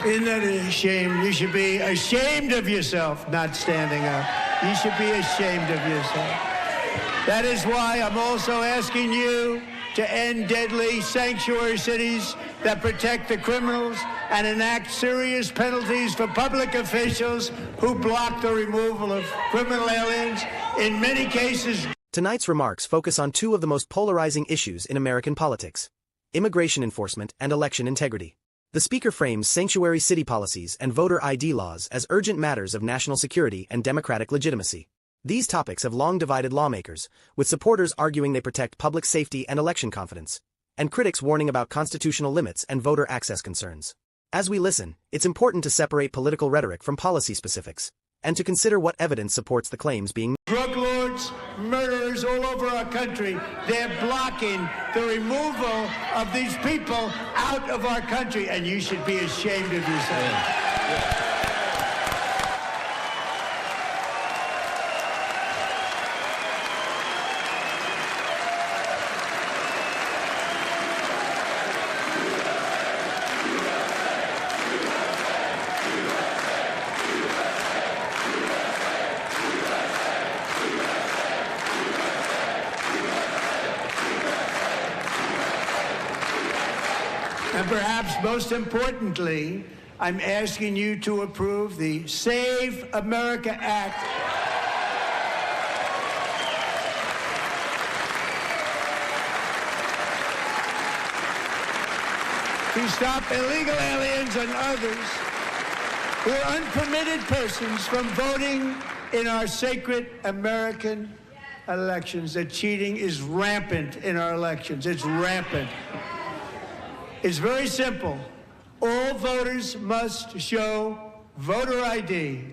Isn't that a shame? You should be ashamed of yourself not standing up. You should be ashamed of yourself. That is why I'm also asking you to end deadly sanctuary cities that protect the criminals and enact serious penalties for public officials who block the removal of criminal aliens. In many cases, tonight's remarks focus on two of the most polarizing issues in American politics: immigration enforcement and election integrity. The speaker frames sanctuary city policies and voter ID laws as urgent matters of national security and democratic legitimacy. These topics have long divided lawmakers, with supporters arguing they protect public safety and election confidence, and critics warning about constitutional limits and voter access concerns. As we listen, it's important to separate political rhetoric from policy specifics, and to consider what evidence supports the claims being made. Drug lords, murderers all over our country, they're blocking the removal of these people out of our country, and you should be ashamed of yourself. Yeah. And perhaps most importantly, I'm asking you to approve the Save America Act. To stop illegal aliens and others who are unpermitted persons from voting in our sacred American elections. That cheating is rampant in our elections. It's rampant. It's very simple. All voters must show voter ID.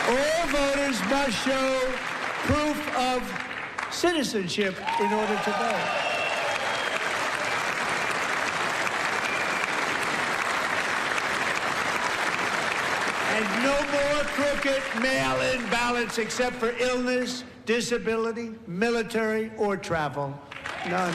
All voters must show proof of citizenship in order to vote. And no more crooked mail-in ballots except for illness, disability, military, or travel. None.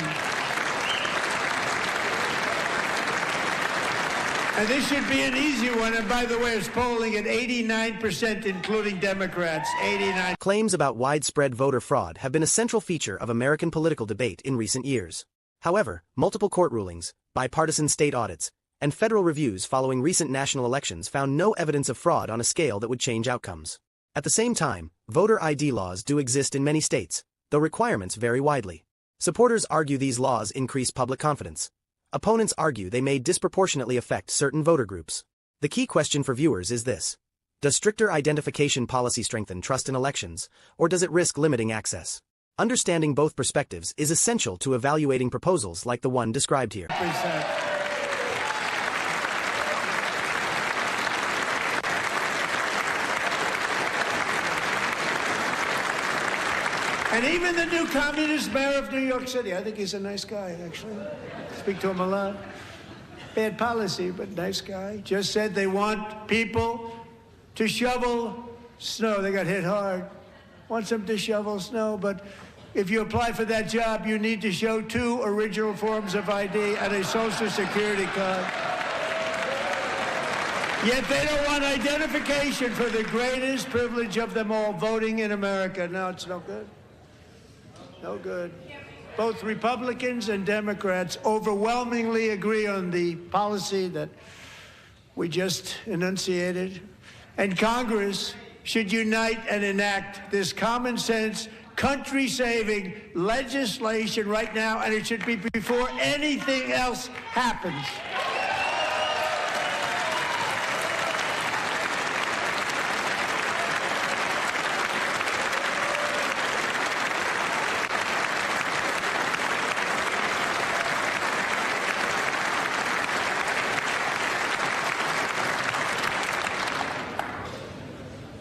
And this should be an easy one. And by the way, it's polling at 89%, including Democrats. 89. Claims about widespread voter fraud have been a central feature of American political debate in recent years. However, multiple court rulings, bipartisan state audits, and federal reviews following recent national elections found no evidence of fraud on a scale that would change outcomes. At the same time, voter ID laws do exist in many states, though requirements vary widely. Supporters argue these laws increase public confidence. Opponents argue they may disproportionately affect certain voter groups. The key question for viewers is this: does stricter identification policy strengthen trust in elections, or does it risk limiting access? Understanding both perspectives is essential to evaluating proposals like the one described here. And even the new communist mayor of New York City, I think he's a nice guy, actually. Speak to him a lot. Bad policy, but nice guy. Just said they want people to shovel snow. They got hit hard. Wants them to shovel snow, but if you apply for that job, you need to show 2 original forms of ID and a Social Security card. Yet they don't want identification for the greatest privilege of them all, voting in America. No, it's no good. No good. Both Republicans and Democrats overwhelmingly agree on the policy that we just enunciated. And Congress should unite and enact this common sense, country-saving legislation right now, and it should be before anything else happens.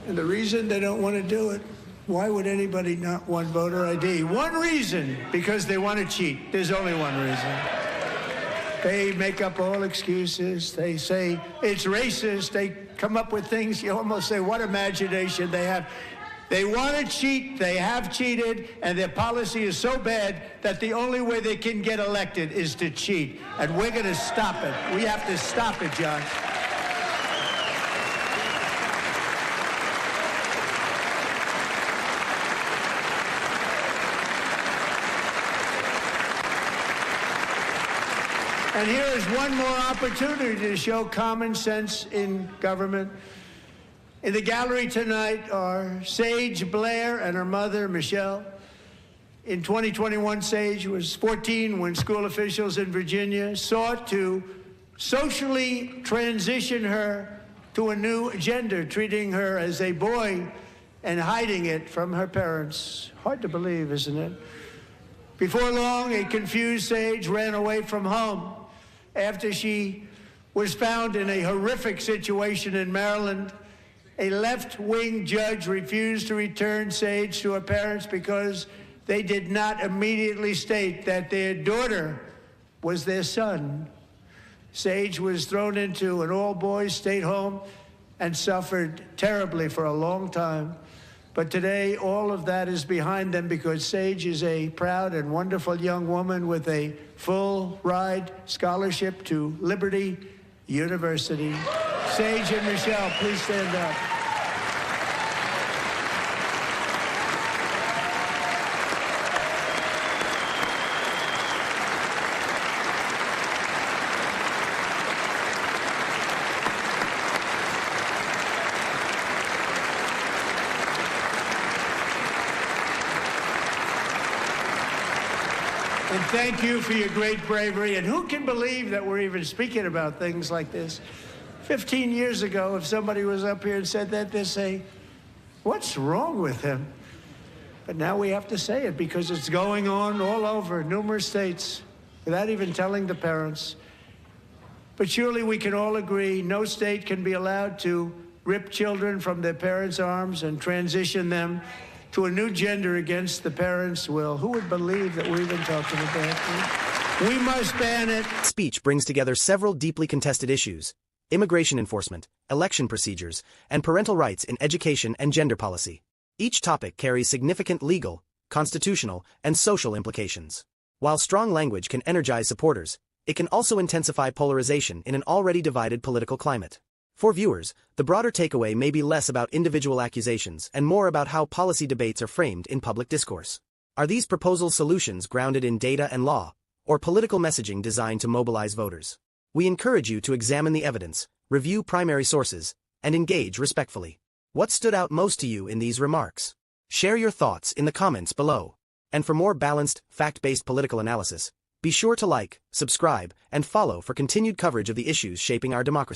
And the reason they don't want to do it, why would anybody not want voter ID? One reason: because they want to cheat. There's only one reason. They make up all excuses. They say it's racist. They come up with things you almost say, what imagination they have. They want to cheat. They have cheated, and their policy is so bad that the only way they can get elected is to cheat. And we're going to stop it. We have to stop it, John. And here is one more opportunity to show common sense in government. In the gallery tonight are Sage Blair and her mother, Michelle. In 2021, Sage was 14 when school officials in Virginia sought to socially transition her to a new gender, treating her as a boy and hiding it from her parents. Hard to believe, isn't it? Before long, a confused Sage ran away from home after she was found in a horrific situation in Maryland. A left-wing judge refused to return Sage to her parents because they did not immediately state that their daughter was their son. Sage was thrown into an all-boys state home and suffered terribly for a long time. But today, all of that is behind them because Sage is a proud and wonderful young woman with a full-ride scholarship to Liberty University. Sage and Michelle, please stand up. And thank you for your great bravery. And who can believe that we're even speaking about things like this? 15 years ago, if somebody was up here and said that, they'd say, what's wrong with him? But now we have to say it because it's going on all over numerous states without even telling the parents. But surely we can all agree no state can be allowed to rip children from their parents' arms and transition them to a new gender against the parents' will. Who would believe that we're even talking about this? We must ban it. Speech brings together several deeply contested issues: immigration enforcement, election procedures, and parental rights in education and gender policy. Each topic carries significant legal, constitutional, and social implications. While strong language can energize supporters, it can also intensify polarization in an already divided political climate. For viewers, the broader takeaway may be less about individual accusations and more about how policy debates are framed in public discourse. Are these proposal solutions grounded in data and law, or political messaging designed to mobilize voters? We encourage you to examine the evidence, review primary sources, and engage respectfully. What stood out most to you in these remarks? Share your thoughts in the comments below. And for more balanced, fact-based political analysis, be sure to like, subscribe, and follow for continued coverage of the issues shaping our democracy.